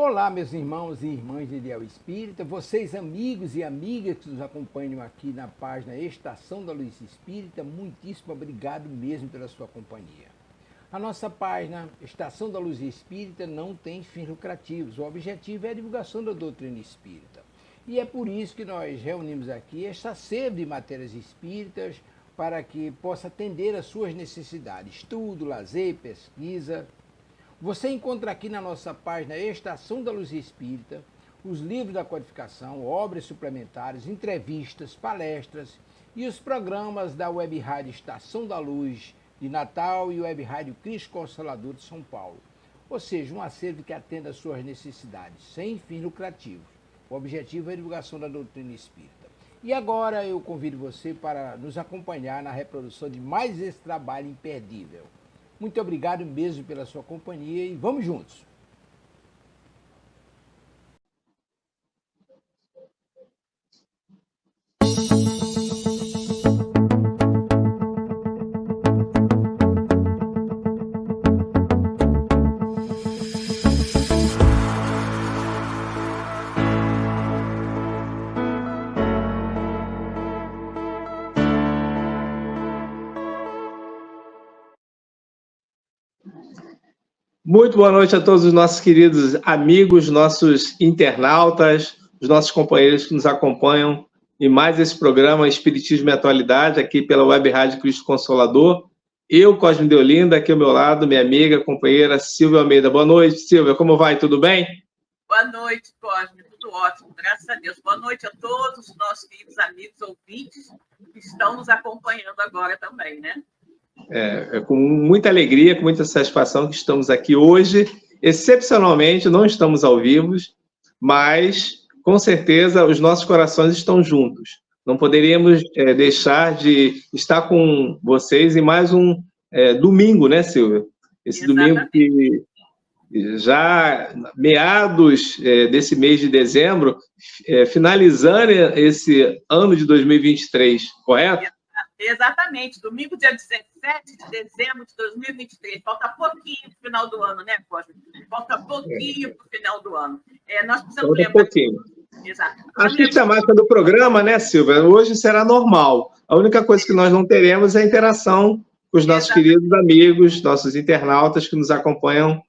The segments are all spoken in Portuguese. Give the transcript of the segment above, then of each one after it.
Olá, meus irmãos e irmãs de Ideal Espírita, vocês amigos e amigas que nos acompanham aqui na página Estação da Luz Espírita, muitíssimo obrigado mesmo pela sua companhia. A nossa página Estação da Luz Espírita não tem fins lucrativos, o objetivo é a divulgação da doutrina espírita. E é por isso que nós reunimos aqui esta sede de matérias espíritas para que possa atender às suas necessidades, estudo, lazer, pesquisa. Você encontra aqui na nossa página Estação da Luz Espírita os livros da codificação, obras suplementares, entrevistas, palestras e os programas da Web Rádio Estação da Luz de Natal e Web Rádio Cristo Consolador de São Paulo. Ou seja, um acervo que atenda às suas necessidades, sem fins lucrativos. O objetivo é a divulgação da doutrina espírita. E agora eu convido você para nos acompanhar na reprodução de mais esse trabalho imperdível. Muito obrigado mesmo pela sua companhia e vamos juntos! Muito boa noite a todos os nossos queridos amigos, nossos internautas, os nossos companheiros que nos acompanham em mais esse programa Espiritismo e Atualidade, aqui pela Web Rádio Cristo Consolador. Eu, Cosme de Olinda, aqui ao meu lado, minha amiga, companheira Silvia Almeida. Boa noite, Silvia, como vai? Tudo bem? Boa noite, Cosme, tudo ótimo, graças a Deus. Boa noite a todos os nossos queridos amigos ouvintes que estão nos acompanhando agora também, né? É com muita alegria, com muita satisfação que estamos aqui hoje. Excepcionalmente, não estamos ao vivo, mas, com certeza, os nossos corações estão juntos. Não poderíamos deixar de estar com vocês em mais um domingo, né, Silvia? Esse domingo que já meados desse mês de dezembro, finalizando esse ano de 2023, correto? Exatamente, domingo, dia 17 de dezembro de 2023. Falta pouquinho para o final do ano, né, Cosme? Falta pouquinho para o final do ano. Nós precisamos lembrar. Pouquinho. Exato. A sistemática do programa, né, Silvia? Hoje será normal. A única coisa que nós não teremos é a interação com os nossos queridos amigos, nossos internautas que nos acompanham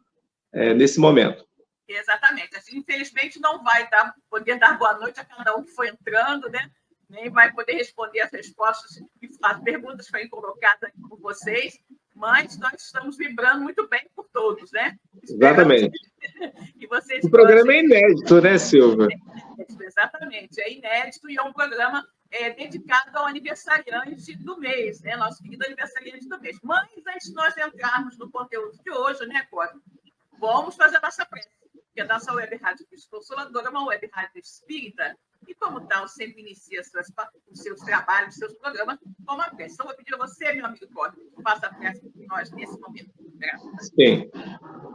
nesse momento. Exatamente. Assim, infelizmente, não vai poder dar boa noite a cada um que foi entrando, né? Nem vai poder responder as respostas, as perguntas que foram colocadas aqui por vocês, mas nós estamos vibrando muito bem por todos, né? Exatamente. E vocês o programa é inédito, né, Silvia? Exatamente, é inédito e é um programa dedicado ao aniversariante do mês, né? Nosso querido aniversariante do mês. Mas antes de nós entrarmos no conteúdo de hoje, né, Cosme? Vamos fazer a nossa prece, porque a nossa Web Rádio Cristo Consolador é uma Web Rádio Espírita. E, como tal, sempre inicia os seus trabalhos, os seus programas com uma prece. Então, vou pedir a você, meu amigo Cosme, que faça a prece por nós nesse momento. Graças. Sim.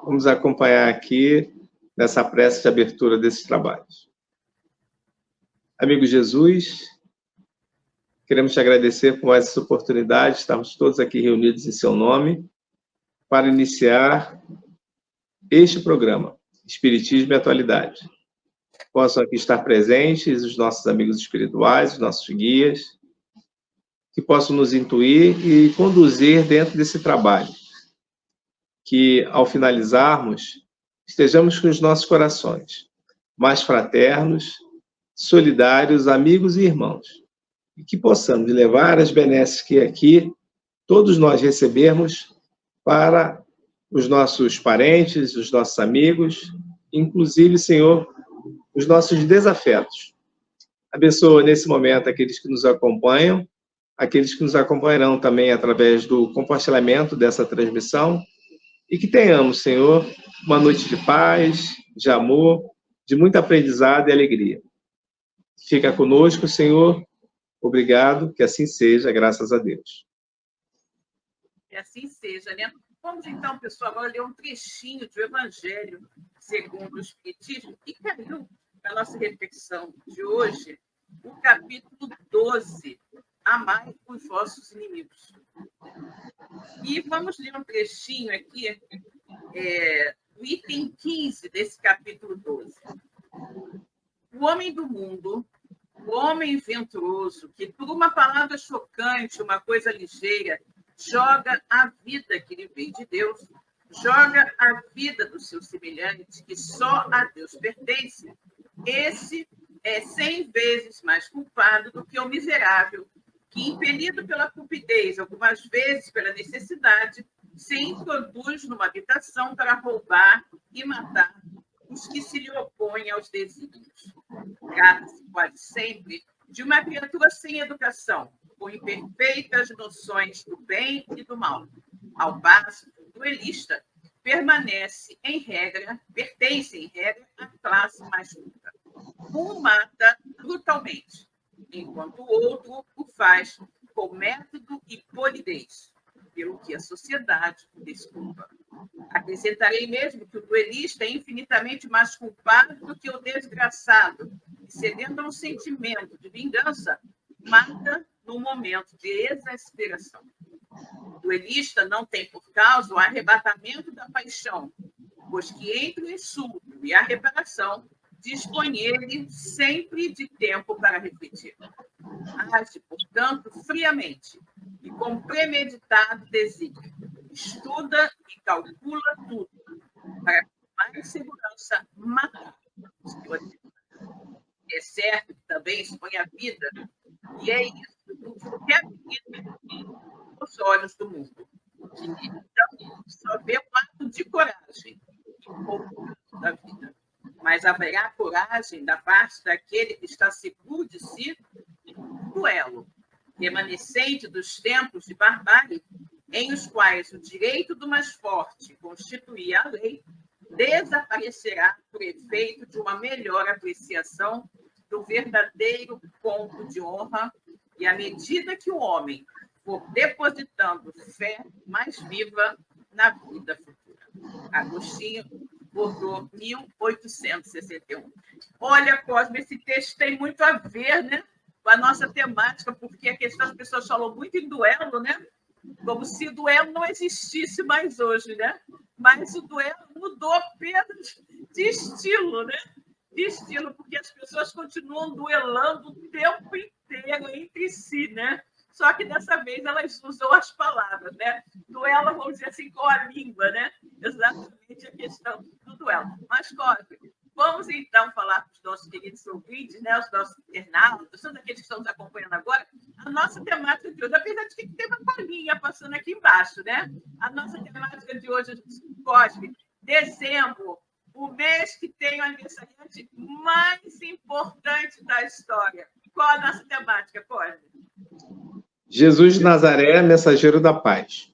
Vamos acompanhar aqui nessa prece de abertura desses trabalhos. Amigo Jesus, queremos te agradecer por essa oportunidade. Estamos todos aqui reunidos em seu nome para iniciar este programa, Espiritismo e Atualidade. Possam aqui estar presentes os nossos amigos espirituais, os nossos guias, que possam nos intuir e conduzir dentro desse trabalho. Que, ao finalizarmos, estejamos com os nossos corações mais fraternos, solidários, amigos e irmãos. E que possamos levar as benesses que aqui todos nós recebermos para os nossos parentes, os nossos amigos, inclusive, Senhor, os nossos desafetos. Abençoa nesse momento aqueles que nos acompanham, aqueles que nos acompanharão também através do compartilhamento dessa transmissão, e que tenhamos, Senhor, uma noite de paz, de amor, de muito aprendizado e alegria. Fica conosco, Senhor. Obrigado, que assim seja, graças a Deus. Que assim seja, né? Vamos então, pessoal, agora ler um trechinho do Evangelho segundo o Espiritismo, que caiu na nossa reflexão de hoje, o capítulo 12, Amai os vossos inimigos. E vamos ler um trechinho aqui o item 15 desse capítulo 12. O homem do mundo, o homem venturoso, que por uma palavra chocante, uma coisa ligeira, joga a vida que lhe vem de Deus, joga a vida do seu semelhante, que só a Deus pertence, esse é 100 vezes mais culpado do que o miserável, que, impelido pela cupidez, algumas vezes pela necessidade, se introduz numa habitação para roubar e matar os que se lhe opõem aos desígnios. Trata-se quase sempre de uma criatura sem educação, com imperfeitas noções do bem e do mal. Ao passo que o duelista pertence, em regra, à classe mais culta. Um mata brutalmente, enquanto o outro o faz com método e polidez, pelo que a sociedade o desculpa. Acrescentarei mesmo que o duelista é infinitamente mais culpado do que o desgraçado, e cedendo a um sentimento de vingança, mata no momento de exasperação. O duelista não tem por causa o arrebatamento da paixão, pois que entre o insulto e a reparação, dispõe ele sempre de tempo para refletir. Age, portanto, friamente e com premeditado desígnio. Estuda e calcula tudo, para com mais segurança matar. É certo que também expõe a vida, e é isso que é a vida aos olhos do mundo, que então só vê um ato de coragem e pouco da vida. Mas haverá coragem da parte daquele que está seguro de si, duelo, remanescente dos tempos de barbárie, em os quais o direito do mais forte constituía a lei, desaparecerá por efeito de uma melhor apreciação do verdadeiro ponto de honra, e à medida que o homem for depositando fé mais viva na vida futura. Agostinho, Bordeaux, 1861. Olha, Cosme, esse texto tem muito a ver, né, com a nossa temática, porque a questão, as pessoas falam muito em duelo, né? Como se o duelo não existisse mais hoje, né? Mas o duelo mudou apenas de estilo, né? De estilo, porque as pessoas continuam duelando o tempo inteiro entre si, né? Só que dessa vez elas usam as palavras, né? Duelo, vamos dizer assim, com a língua, né? Exatamente a questão do duelo. Mas, Cosme, vamos então falar para os nossos queridos ouvintes, né? Os nossos internautas, todos aqueles que estão nos acompanhando agora, a nossa temática de hoje, apesar de que tem uma palhinha passando aqui embaixo, né? A nossa temática de hoje, Cosme, dezembro, o mês que tem o aniversariante mais importante da história. Qual a nossa temática, Cosme? Jesus de Nazaré, mensageiro da paz.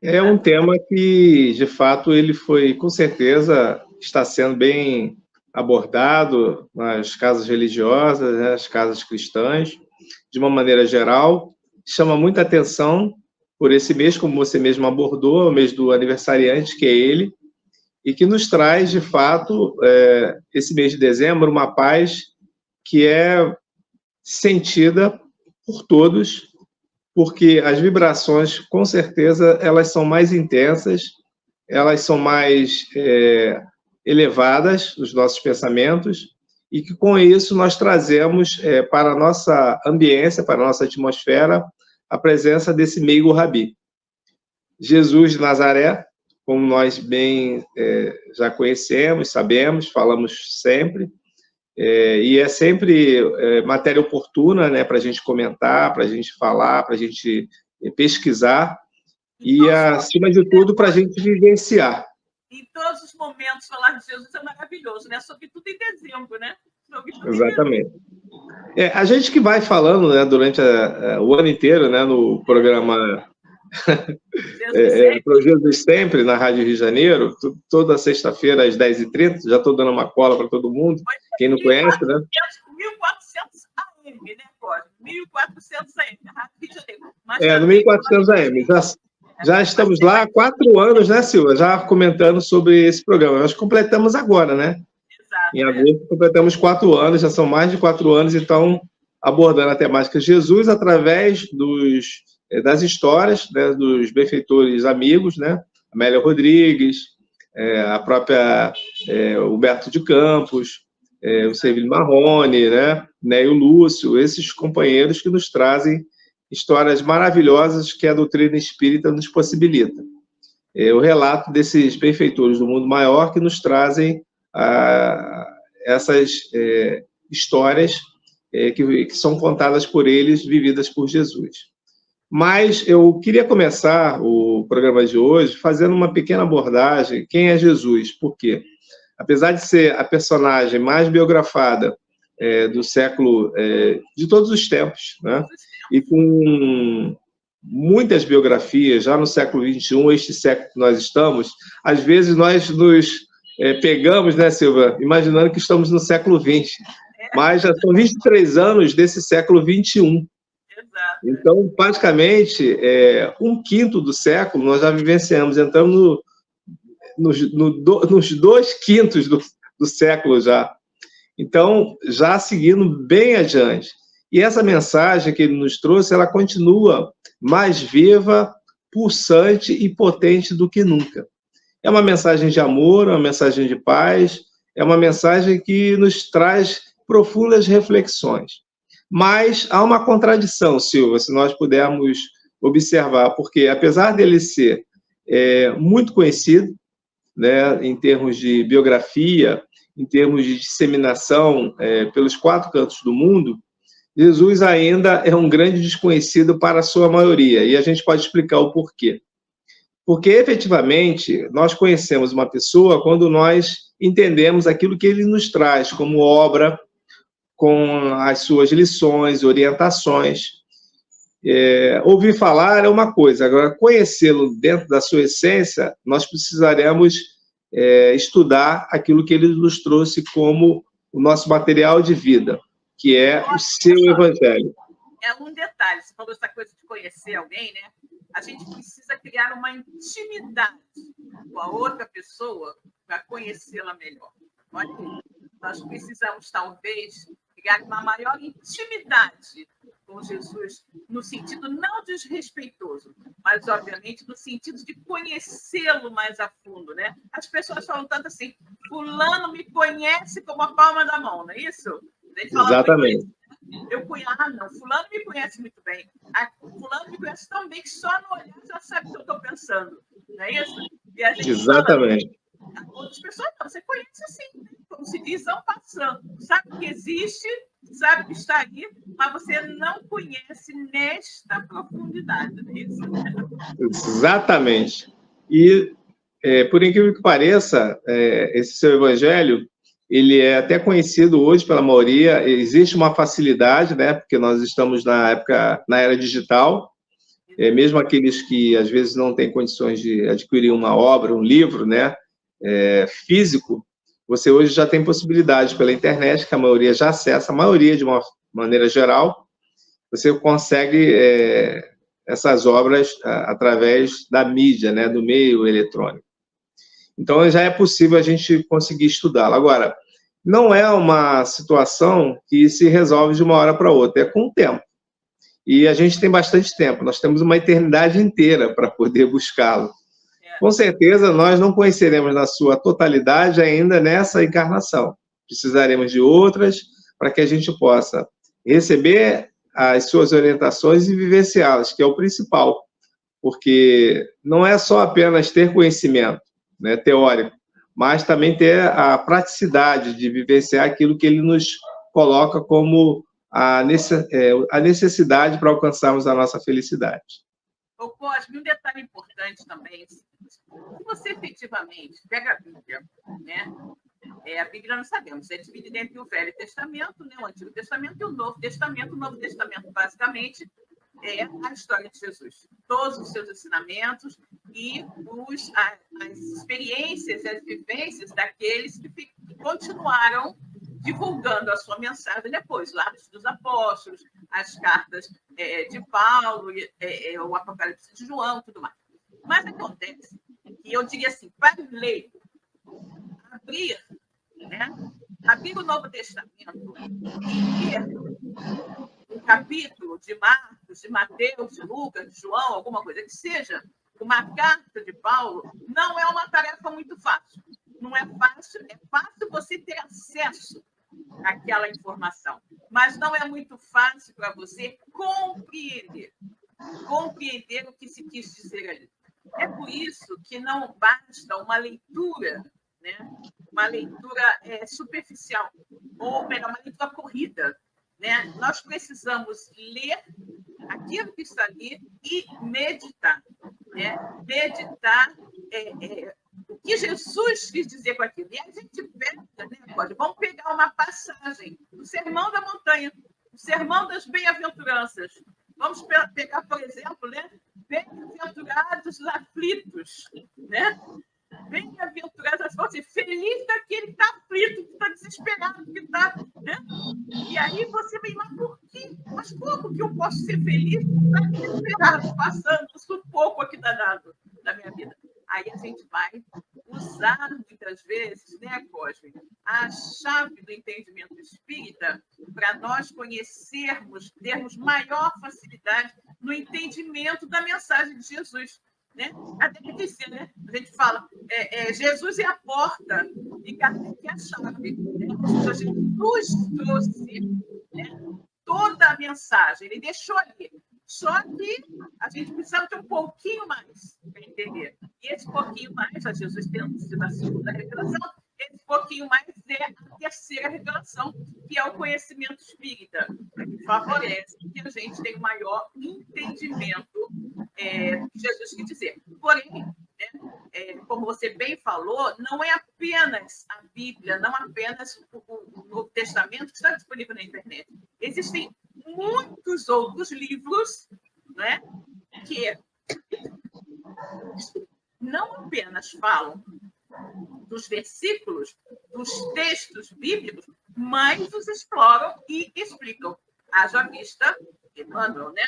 É um tema que, de fato, ele foi, com certeza, está sendo bem abordado nas casas religiosas, né, nas casas cristãs, de uma maneira geral. Chama muita atenção por esse mês, como você mesmo abordou, o mês do aniversariante, que é ele, e que nos traz, de fato, esse mês de dezembro, uma paz que é sentida por todos, porque as vibrações, com certeza, elas são mais intensas, elas são mais elevadas, os nossos pensamentos, e que, com isso, nós trazemos para a nossa ambiência, para a nossa atmosfera, a presença desse meigo rabi. Jesus de Nazaré, como nós bem já conhecemos, sabemos, falamos sempre, e é sempre matéria oportuna, né, para a gente comentar, para a gente falar, para a gente pesquisar e, acima de tudo, para a gente vivenciar. Em todos os momentos, falar de Jesus é maravilhoso, né? Sobretudo em dezembro, né? Exatamente. A gente que vai falando, né, durante o ano inteiro, né, no programa Pro Jesus Sempre, na Rádio Rio de Janeiro, toda sexta-feira às 10h30, já estou dando uma cola para todo mundo, quem não conhece, né? 1400 AM, né, Cosme? 1400 AM, Rádio Rio de Janeiro. No 1400 AM. Já estamos lá há 4 anos, né, Silvia? Já comentando sobre esse programa. Nós completamos agora, né? Exato. Em agosto completamos 4 anos, já são mais de 4 anos, então, abordando a temática Jesus através das histórias, né, dos benfeitores amigos, né? Amélia Rodrigues, a própria Humberto de Campos, o Servilho Marrone, né, e o Lúcio, esses companheiros que nos trazem histórias maravilhosas que a doutrina espírita nos possibilita. O relato desses benfeitores do mundo maior que nos trazem essas histórias que são contadas por eles, vividas por Jesus. Mas eu queria começar o programa de hoje fazendo uma pequena abordagem. Quem é Jesus? Por quê? Apesar de ser a personagem mais biografada do século, de todos os tempos, né? E com muitas biografias, já no século XXI, este século que nós estamos, às vezes nós nos pegamos, né, Silvia, imaginando que estamos no século XX, mas já são 23 anos desse século XXI. Exato. Então, praticamente, 1/5 do século nós já vivenciamos, entramos nos 2/5 do século já. Então, já seguindo bem adiante. E essa mensagem que ele nos trouxe, ela continua mais viva, pulsante e potente do que nunca. É uma mensagem de amor, uma mensagem de paz, é uma mensagem que nos traz profundas reflexões. Mas há uma contradição, Silvia, se nós pudermos observar, porque apesar dele ser muito conhecido, né, em termos de biografia, em termos de disseminação pelos 4 cantos do mundo, Jesus ainda é um grande desconhecido para a sua maioria, e a gente pode explicar o porquê. Porque, efetivamente, nós conhecemos uma pessoa quando nós entendemos aquilo que ele nos traz como obra, com as suas lições, orientações. Ouvir falar é uma coisa, agora conhecê-lo dentro da sua essência, nós precisaremos estudar aquilo que ele nos trouxe como o nosso material de vida, que é o seu evangelho. É um detalhe, você falou essa coisa de conhecer alguém, né? A gente precisa criar uma intimidade com a outra pessoa para conhecê-la melhor. Olha, nós precisamos, talvez, criar uma maior intimidade com Jesus, no sentido não desrespeitoso, mas, obviamente, no sentido de conhecê-lo mais a fundo, né? As pessoas falam tanto assim, fulano me conhece como a palma da mão, não é isso? Exatamente. Eu conheço, não, fulano me conhece muito bem. Fulano me conhece tão bem que só no olhar já sabe o que eu estou pensando, não é isso? E a gente Exatamente. fala, outras pessoas não, você conhece assim, né? Como se diz, não passando. Sabe que existe, sabe que está aí, mas você não conhece nesta profundidade, não é isso? Exatamente. E, por incrível que pareça, esse seu evangelho, ele é até conhecido hoje pela maioria. Existe uma facilidade, né? Porque nós estamos na era digital. Mesmo aqueles que às vezes não têm condições de adquirir uma obra, um livro, né? Físico, você hoje já tem possibilidade pela internet, que a maioria já acessa, a maioria de uma maneira geral, você consegue essas obras através da mídia, né? Do meio eletrônico. Então, já é possível a gente conseguir estudá-lo. Agora, não é uma situação que se resolve de uma hora para outra, é com o tempo. E a gente tem bastante tempo, nós temos uma eternidade inteira para poder buscá-lo. Com certeza, nós não conheceremos na sua totalidade ainda nessa encarnação. Precisaremos de outras para que a gente possa receber as suas orientações e vivenciá-las, que é o principal. Porque não é só apenas ter conhecimento, né, teórico, mas também ter a praticidade de vivenciar aquilo que ele nos coloca como a necessidade para alcançarmos a nossa felicidade. Ô, Cosme, um detalhe importante também, se você efetivamente pega a Bíblia, né? A Bíblia, nós sabemos, é dividida entre o Velho Testamento, né, o Antigo Testamento e o Novo Testamento. O Novo Testamento, basicamente, é a história de Jesus, todos os seus ensinamentos e as experiências, as vivências daqueles que continuaram divulgando a sua mensagem depois, os Atos dos Apóstolos, as cartas de Paulo, o Apocalipse de João, tudo mais. Mas acontece que eu diria assim, para o leigo abrir o Novo Testamento e ler um capítulo de Marcos, de Mateus, de Lucas, de João, alguma coisa que seja, uma carta de Paulo não é uma tarefa muito fácil. Não é fácil, é fácil você ter acesso àquela informação, mas não é muito fácil para você compreender o que se quis dizer ali. É por isso que não basta uma leitura, né? Uma leitura superficial, ou melhor, uma leitura corrida. Né? Nós precisamos ler aquilo que está ali e meditar. Né? Meditar o que Jesus quis dizer com aquilo. E a gente pega, né, vamos pegar uma passagem do Sermão da Montanha, o Sermão das Bem-aventuranças. Vamos pegar, por exemplo, né? Bem-aventurados os aflitos, né? Bem-aventurados, assim, feliz daquele que está aflito, que está desesperado, que está... Né? E aí você vem, mas por quê? Mas como que eu posso ser feliz se está desesperado, passando um sufoco aqui danado na minha vida? Aí a gente vai usar, muitas vezes, né, Cosme, a chave do entendimento espírita para nós conhecermos, termos maior facilidade no entendimento da mensagem de Jesus. Né? Até que dizer, né? A gente fala, Jesus é a porta e Kardec é a chave. Né? Então, Jesus trouxe, né, toda a mensagem, ele deixou ali. Só que a gente precisa de um pouquinho mais para entender. E esse pouquinho mais, a Jesus tendo sido a segunda revelação, esse pouquinho mais é a terceira revelação, que é o conhecimento espírita, que favorece que a gente tenha um maior entendimento do que Jesus quis dizer. Porém, né, como você bem falou, não é apenas a Bíblia, não apenas o Novo Testamento que está disponível na internet. Existem muitos outros livros, né, que não apenas falam dos versículos, dos textos bíblicos, mas os exploram e explicam. Haja vista, Emmanuel, né?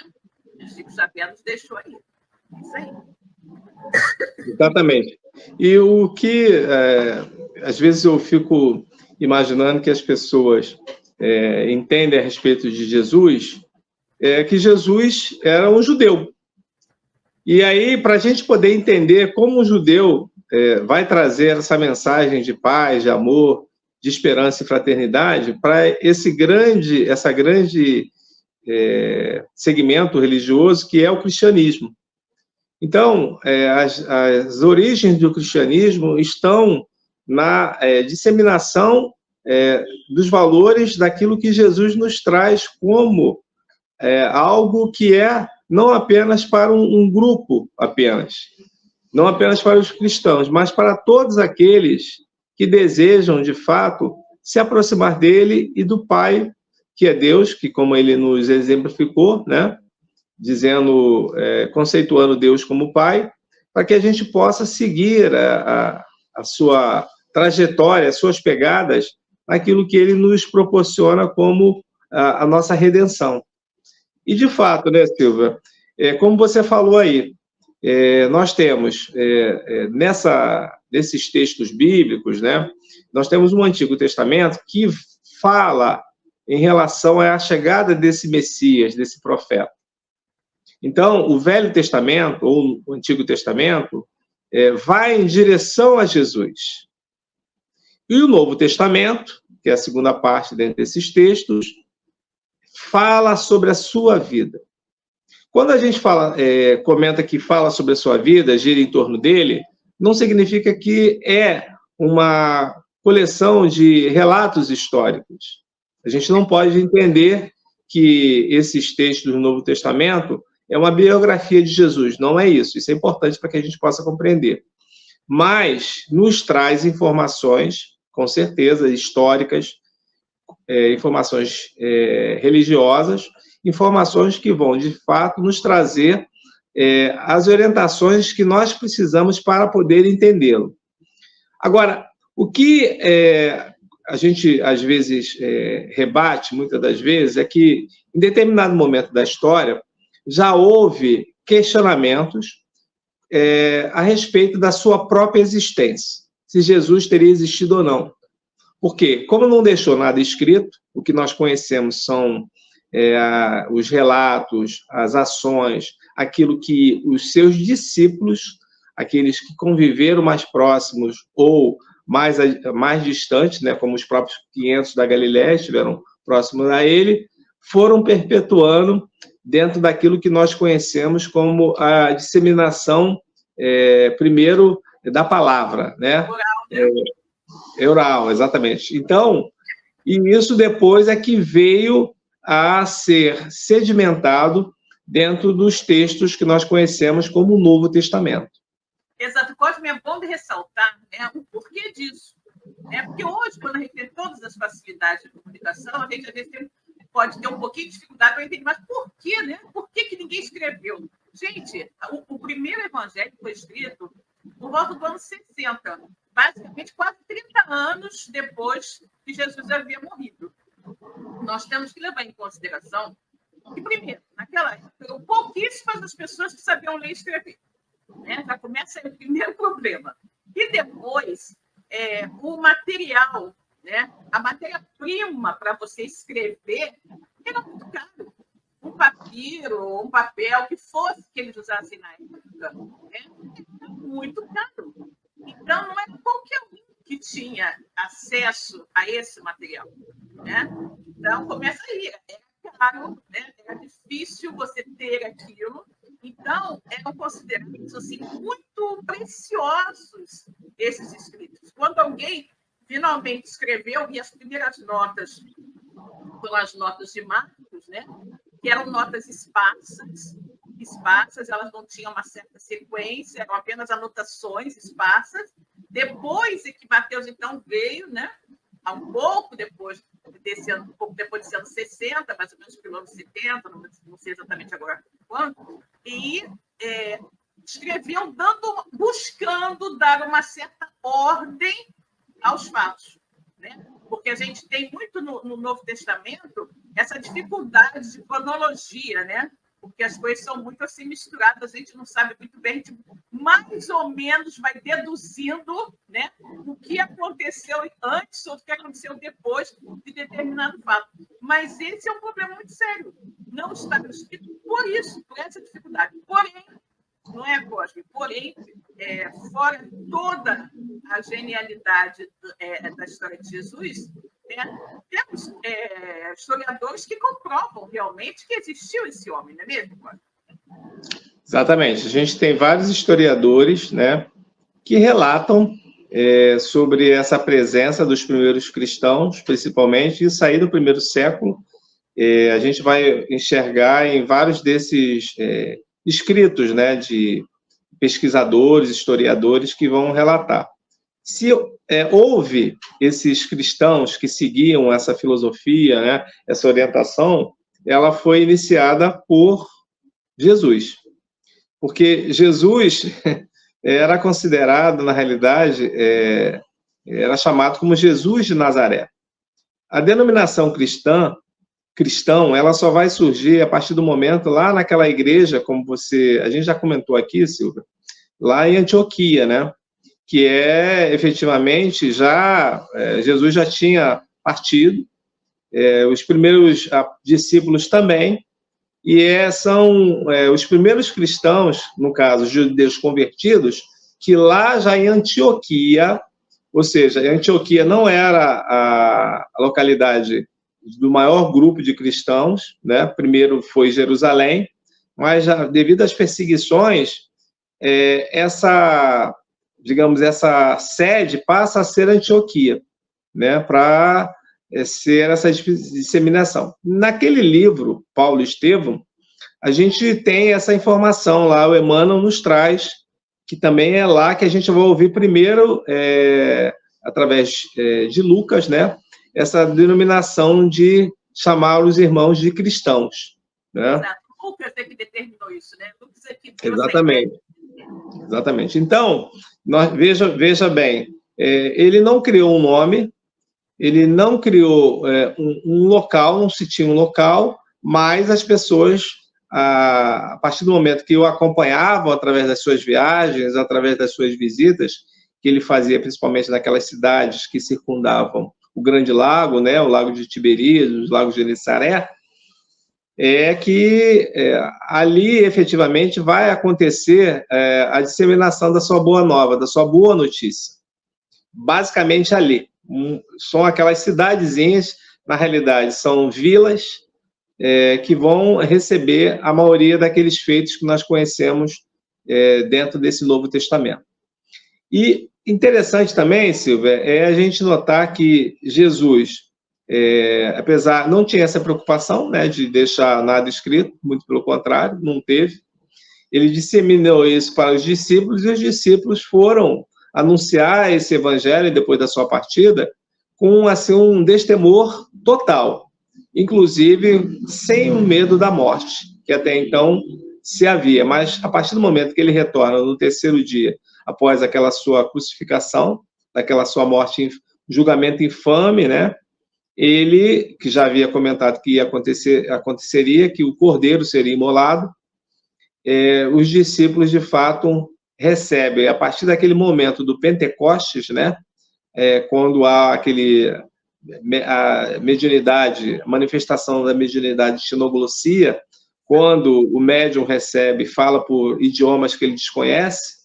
Chico Xavier nos deixou aí. Isso aí. Exatamente. E o que, às vezes, eu fico imaginando que as pessoas entendem a respeito de Jesus, é que Jesus era um judeu. E aí, para a gente poder entender como um judeu vai trazer essa mensagem de paz, de amor, de esperança e fraternidade para essa grande segmento religioso que é o cristianismo. Então, as origens do cristianismo estão na disseminação dos valores daquilo que Jesus nos traz como algo que não apenas para um grupo apenas, não apenas para os cristãos, mas para todos aqueles que desejam, de fato, se aproximar dele e do Pai, que é Deus, que, como ele nos exemplificou, né, dizendo, conceituando Deus como Pai, para que a gente possa seguir a sua trajetória, as suas pegadas, naquilo que ele nos proporciona como a nossa redenção. E, de fato, né, Silvia, como você falou aí, nós temos, nesses textos bíblicos, né, nós temos um Antigo Testamento que fala em relação à chegada desse Messias, desse profeta. Então, o Velho Testamento, ou o Antigo Testamento, vai em direção a Jesus. E o Novo Testamento, que é a segunda parte desses textos, fala sobre a sua vida. Quando a gente comenta que fala sobre a sua vida, gira em torno dele, não significa que é uma coleção de relatos históricos. A gente não pode entender que esses textos do Novo Testamento é uma biografia de Jesus. Não é isso. Isso é importante para que a gente possa compreender. Mas nos traz informações, com certeza, históricas, informações religiosas, informações que vão, de fato, nos trazer as orientações que nós precisamos para poder entendê-lo. Agora, o que a gente, às vezes, rebate, muitas das vezes, é que, em determinado momento da história, já houve questionamentos a respeito da sua própria existência, se Jesus teria existido ou não. Porque, como não deixou nada escrito, o que nós conhecemos são os relatos, as ações, aquilo que os seus discípulos, aqueles que conviveram mais próximos ou mais distantes, né, como os próprios 500 da Galiléia estiveram próximos a ele, foram perpetuando dentro daquilo que nós conhecemos como a disseminação, primeiro, da palavra, né? Oral, exatamente. Então, e isso depois é que veio a ser sedimentado dentro dos textos que nós conhecemos como o Novo Testamento. Exato. Cosme, é bom de ressaltar, né, o porquê disso. Porque hoje, quando a gente tem todas as facilidades de comunicação, a gente às vezes pode ter um pouquinho de dificuldade para entender, mas por quê, né? Por que ninguém escreveu? Gente, o primeiro evangelho foi escrito por volta do ano 60, basicamente quase 30 anos depois que Jesus havia morrido. Nós temos que levar em consideração que, primeiro, naquela época, pouquíssimas das pessoas que sabiam ler e escrever. Né? Já começa aí o primeiro problema. E depois, o material, né? A matéria-prima para você escrever era muito caro. Um papiro, um papel, que fosse que eles usassem na época, né? Era muito caro. Então, não era qualquer um que tinha acesso a esse material. Né? Então, começa aí. Era caro, né? Era difícil você ter aquilo. Então, eram considerados assim, muito preciosos esses escritos. Quando alguém finalmente escreveu, e as primeiras notas foram as notas de Marcos, né? Que eram notas esparsas, elas não tinham uma certa sequência, eram apenas anotações esparsas. Depois é que Mateus, então, veio, né? Um pouco depois desse ano 60, mais ou menos pelo ano 70, não sei exatamente agora quando, e escreveu buscando dar uma certa ordem aos fatos, né? Porque a gente tem muito no Novo Testamento essa dificuldade de cronologia, né? Porque as coisas são muito assim misturadas, a gente não sabe muito bem, a gente mais ou menos vai deduzindo, né, o que aconteceu antes ou o que aconteceu depois de determinado fato. Mas esse é um problema muito sério. Não está escrito por isso, por essa dificuldade. Porém, não é, Cosme? Porém, fora toda a genialidade da história de Jesus, né, temos historiadores que comprovam realmente que existiu esse homem, não é mesmo, Cosme? Exatamente. A gente tem vários historiadores, né, que relatam sobre essa presença dos primeiros cristãos, principalmente, isso aí do primeiro século. A gente vai enxergar em vários desses escritos, né, de pesquisadores, historiadores que vão relatar. Se houve esses cristãos que seguiam essa filosofia, né, essa orientação, ela foi iniciada por Jesus. Porque Jesus era considerado, na realidade, era chamado como Jesus de Nazaré. A denominação cristão, ela só vai surgir a partir do momento, lá naquela igreja, como a gente já comentou aqui, Silvia, lá em Antioquia, né? Que efetivamente, Jesus já tinha partido, os primeiros discípulos também, e são os primeiros cristãos, no caso, judeus convertidos, que lá já em Antioquia, ou seja, Antioquia não era a localidade do maior grupo de cristãos, né? Primeiro foi Jerusalém, mas já, devido às perseguições, essa sede passa a ser Antioquia, né? Para ser essa disseminação. Naquele livro, Paulo e Estevão, a gente tem essa informação lá, o Emmanuel nos traz, que também é lá que a gente vai ouvir primeiro, através de Lucas, né? Essa denominação de chamar os irmãos de cristãos. Né? Exato. Lucas é que determinou isso, né? Lucas é que Exatamente. Exatamente. Então, veja bem, ele não criou um nome, ele não criou um local, não se tinha um local, mas as pessoas, a partir do momento que o acompanhavam através das suas viagens, através das suas visitas, que ele fazia principalmente naquelas cidades que circundavam o Grande Lago, né, o Lago de Tiberíades, os Lagos de Genesaré, é que ali, efetivamente, vai acontecer a disseminação da sua boa nova, da sua boa notícia. Basicamente ali. São aquelas cidadezinhas, na realidade, são vilas que vão receber a maioria daqueles feitos que nós conhecemos dentro desse Novo Testamento. E interessante também, Silvia, é a gente notar que Jesus, apesar, não tinha essa preocupação, né, de deixar nada escrito, muito pelo contrário, não teve. Ele disseminou isso para os discípulos e os discípulos foram anunciar esse evangelho depois da sua partida com assim, um destemor total, inclusive sem o medo da morte, que até então se havia. Mas a partir do momento que ele retorna no terceiro dia, após aquela sua crucificação, daquela sua morte, julgamento infame, né? Ele, que já havia comentado que aconteceria, que o cordeiro seria imolado, os discípulos, de fato, recebem, a partir daquele momento do Pentecostes, né? Quando há a mediunidade, a manifestação da mediunidade de xenoglossia, quando o médium recebe, fala por idiomas que ele desconhece,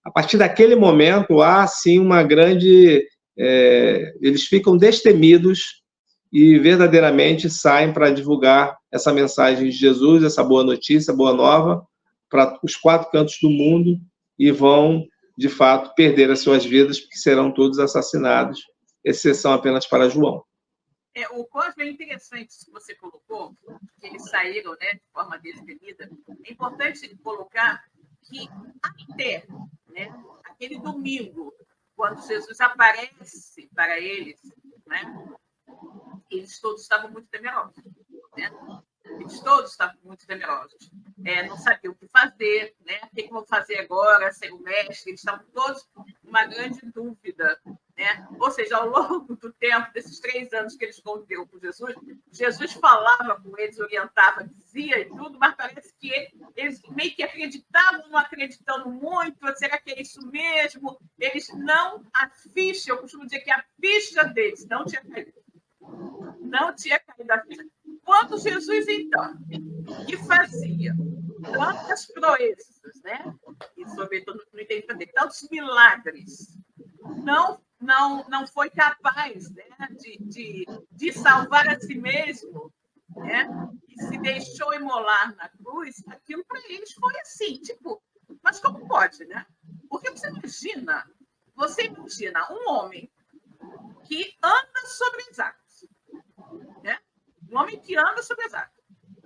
a partir daquele momento há, sim, uma grande... eles ficam destemidos e verdadeiramente saem para divulgar essa mensagem de Jesus, essa boa notícia, boa nova, para os 4 cantos do mundo, e vão, de fato, perder as suas vidas, porque serão todos assassinados, exceção apenas para João. O Cosme é interessante isso que você colocou, que eles saíram, né, de forma destemida. É importante colocar que até, né, aquele domingo, quando Jesus aparece para eles, né, eles todos estavam muito temerosos, né? Eles todos estavam muito temerosos. Não sabiam o que fazer, né? O que vão fazer agora sem o mestre? Eles estavam todos com uma grande dúvida, né? Ou seja, ao longo do tempo, desses 3 anos que eles conviveram com Jesus, Jesus falava com eles, orientava, dizia e tudo, mas parece que eles meio que acreditavam, não acreditando muito. Será que é isso mesmo? Eles não... A ficha, eu costumo dizer que a ficha deles não tinha caído. Não tinha caído a ficha. Quando Jesus, então, que fazia tantas proezas, né? E, sobretudo, não entendi também, tantos milagres, não foi capaz, né, de salvar a si mesmo, né? E se deixou imolar na cruz, aquilo para eles foi assim, tipo, mas como pode, né? Porque você imagina um homem que anda sobre as águas, né? Um homem que anda sobre as águas.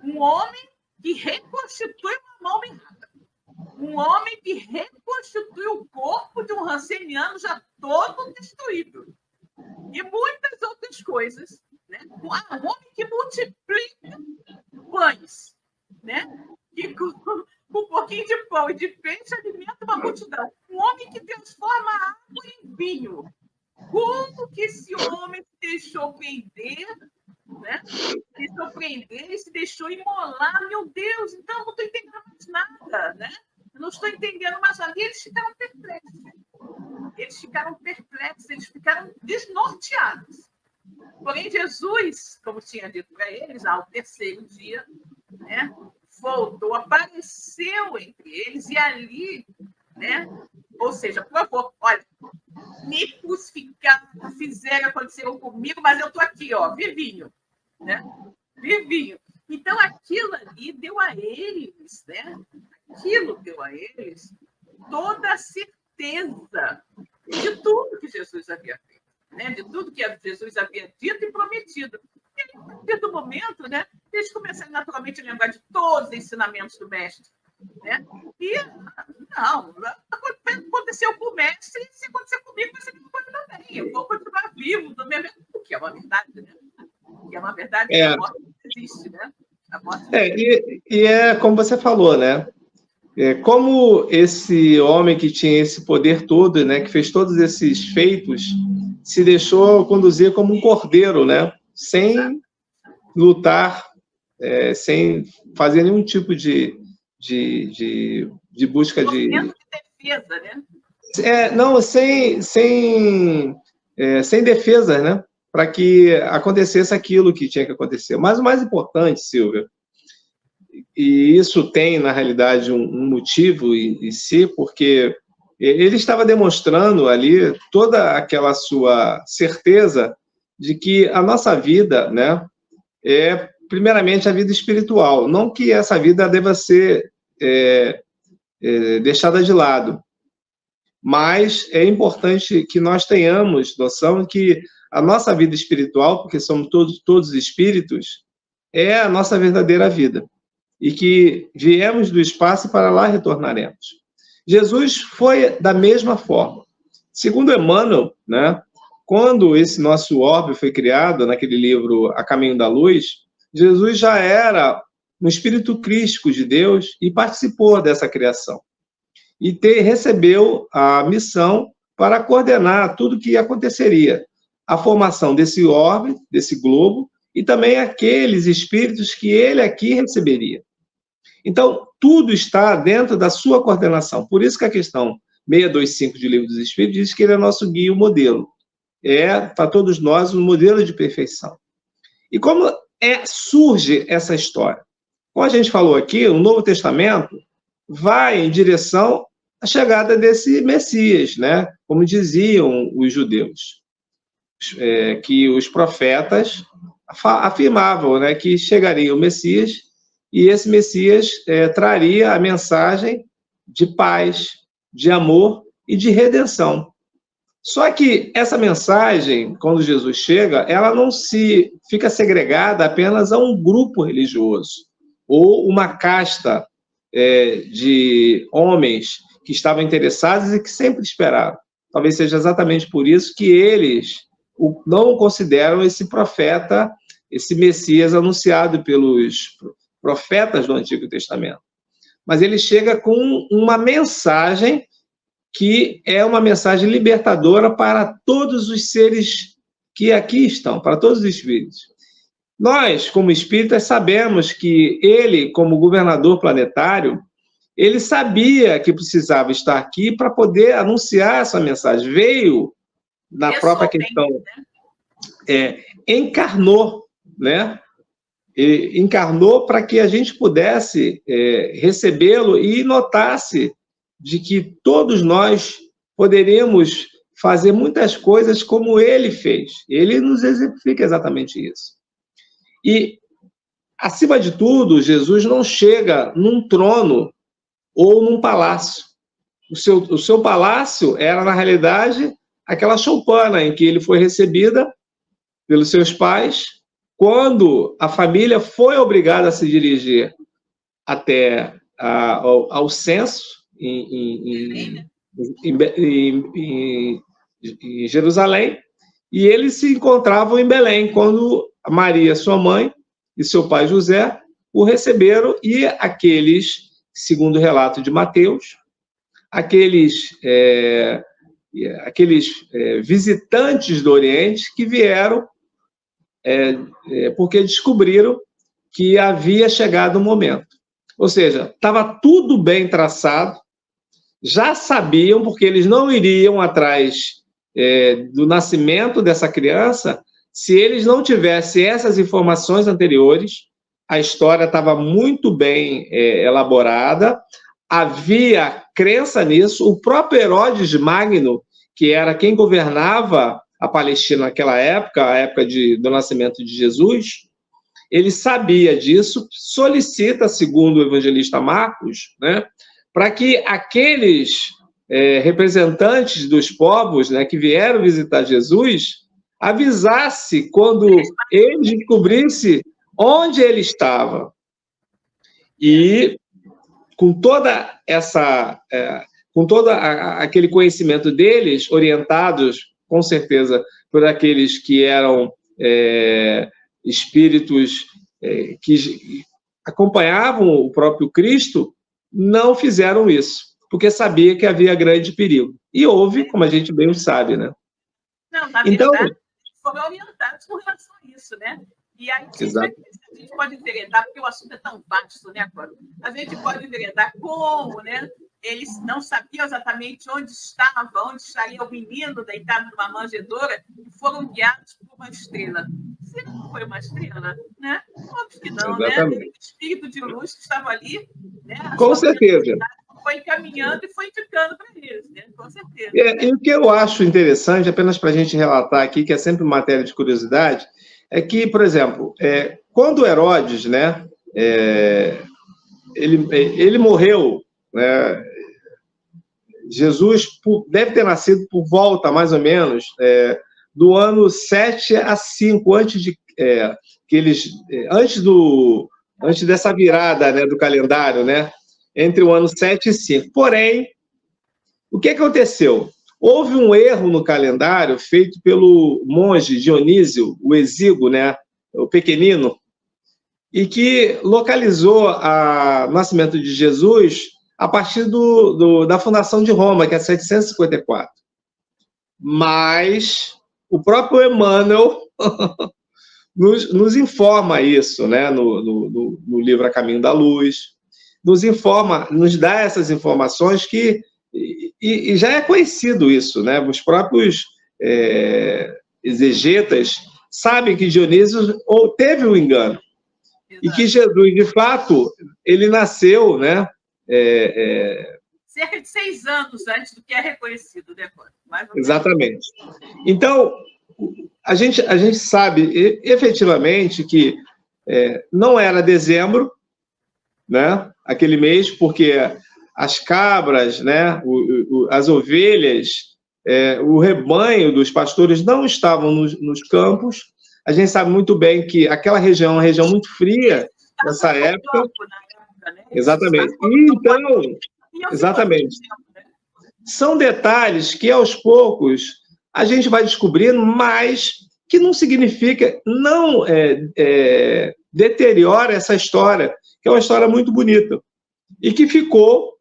Um homem que reconstitui uma mão minhada. Um homem que reconstitui o corpo de um ranceniano já todo destruído. E muitas outras coisas, né? Um homem que multiplica pães, né? Que com um pouquinho de pão e de peixe alimenta uma multidão. Um homem que transforma a água em vinho. Como que esse homem se deixou prender, né? Se deixou prender e se deixou imolar? Meu Deus, então eu não estou entendendo mais nada, né? Eu não estou entendendo mais nada. E eles ficaram perplexos. Eles ficaram desnorteados. Porém, Jesus, como tinha dito para eles, ao terceiro dia, né, voltou, apareceu entre eles e ali, né? Ou seja, por favor, olha, me crucificaram, fizeram, aconteceram comigo, mas eu estou aqui, ó, vivinho, né? Vivinho. Então, aquilo ali deu a eles, né? Aquilo deu a eles toda a certeza de tudo que Jesus havia feito, né? De tudo que Jesus havia dito e prometido. E aí, a partir do momento, né, eles começaram naturalmente a lembrar de todos os ensinamentos do mestre, né? E não, aconteceu com o mestre, se acontecer comigo, vai ser comigo também. Eu vou continuar vivo do mesmo, o que é uma verdade, né? O que é uma verdade que a morte não existe, né? A morte não existe. E é como você falou, né? Como esse homem que tinha esse poder todo, né, que fez todos esses feitos, se deixou conduzir como um cordeiro, né? Sem lutar, sem fazer nenhum tipo de busca de defesa, né? Não, sem defesa, né? Para que acontecesse aquilo que tinha que acontecer. Mas o mais importante, Silvia, e isso tem, na realidade, um motivo em si, porque ele estava demonstrando ali toda aquela sua certeza de que a nossa vida, né, é primeiramente a vida espiritual, não que essa vida deva ser deixada de lado, mas é importante que nós tenhamos noção de que a nossa vida espiritual, porque somos todos espíritos, é a nossa verdadeira vida, e que viemos do espaço e para lá retornaremos. Jesus foi da mesma forma. Segundo Emmanuel, né, quando esse nosso orbe foi criado, naquele livro A Caminho da Luz, Jesus já era um espírito crístico de Deus e participou dessa criação. E recebeu a missão para coordenar tudo o que aconteceria. A formação desse orbe, desse globo, e também aqueles espíritos que ele aqui receberia. Então, tudo está dentro da sua coordenação. Por isso que a questão 625 de Livro dos Espíritos diz que ele é nosso guia e o modelo. É, para todos nós, um modelo de perfeição. E como surge essa história? Como a gente falou aqui, o Novo Testamento vai em direção à chegada desse Messias, né? Como diziam os judeus, que os profetas afirmavam, né, que chegaria o Messias, e esse Messias traria a mensagem de paz, de amor e de redenção. Só que essa mensagem, quando Jesus chega, ela não fica segregada apenas a um grupo religioso ou uma casta de homens que estavam interessados e que sempre esperaram. Talvez seja exatamente por isso que eles não consideram esse profeta, esse Messias anunciado pelos profetas do Antigo Testamento. Mas ele chega com uma mensagem que é uma mensagem libertadora para todos os seres que aqui estão, para todos os espíritos. Nós, como espíritas, sabemos que ele, como governador planetário, ele sabia que precisava estar aqui para poder anunciar essa mensagem. Veio na própria questão, encarnou, né? Encarnou para que a gente pudesse recebê-lo e notasse de que todos nós poderíamos fazer muitas coisas como ele fez. Ele nos exemplifica exatamente isso. E, acima de tudo, Jesus não chega num trono ou num palácio. O seu palácio era, na realidade, aquela choupana em que ele foi recebida pelos seus pais, quando a família foi obrigada a se dirigir até ao censo em Jerusalém, e eles se encontravam em Belém, quando Maria, sua mãe, e seu pai José o receberam, e aqueles, segundo o relato de Mateus, aqueles visitantes do Oriente que vieram porque descobriram que havia chegado o momento. Ou seja, estava tudo bem traçado, já sabiam, porque eles não iriam atrás do nascimento dessa criança se eles não tivessem essas informações anteriores. A história estava muito bem elaborada, havia crença nisso. O próprio Herodes Magno, que era quem governava a Palestina naquela época, a época do nascimento de Jesus, ele sabia disso, solicita, segundo o evangelista Marcos, né, para que aqueles representantes dos povos, né, que vieram visitar Jesus, avisasse quando eles descobrissem onde ele estava. E com toda aquele conhecimento deles, orientados, com certeza, por aqueles que eram espíritos que acompanhavam o próprio Cristo, não fizeram isso, porque sabia que havia grande perigo. E houve, como a gente bem sabe, né? Não, na verdade, foram orientados com relação a isso, né? E aí, a gente pode enveredar, porque o assunto é tão vasto, né, Cláudio? A gente pode enveredar como, né? Eles não sabiam exatamente onde estaria o menino deitado numa manjedoura e foram guiados por uma estrela. dizer que não foi uma estrela, né? Óbvio que não, Exatamente. né? Aquele espírito de luz que estava ali, né? Com certeza. Foi encaminhando e foi indicando para eles, né? Com certeza. E o que eu acho interessante, apenas para a gente relatar aqui, que é sempre matéria de curiosidade, é que, por exemplo, quando Herodes, né, ele morreu, né, Jesus deve ter nascido por volta, mais ou menos, do ano 7 a 5, antes dessa virada, né, do calendário, né, entre o ano 7 e 5. Porém, o que aconteceu? Houve um erro no calendário feito pelo monge Dionísio, o Exíguo, né, o pequenino, e que localizou o nascimento de Jesus a partir da fundação de Roma, que é 754. Mas o próprio Emmanuel nos informa isso, né, no livro A Caminho da Luz, nos dá essas informações que e já é conhecido isso, né? Os próprios exegetas sabem que Dionísio teve um engano. Exato. E que Jesus, de fato, ele nasceu, né? Cerca de 6 anos antes do que é reconhecido depois. Exatamente. Então, a gente sabe efetivamente que não era dezembro, né? Aquele mês, porque as cabras, né, as ovelhas, o rebanho dos pastores não estavam nos campos. A gente sabe muito bem que aquela região é uma região muito fria nessa época. Exatamente. Então, exatamente. São detalhes que, aos poucos, a gente vai descobrindo, mas que não significa, não deteriora essa história, que é uma história muito bonita. E que ficou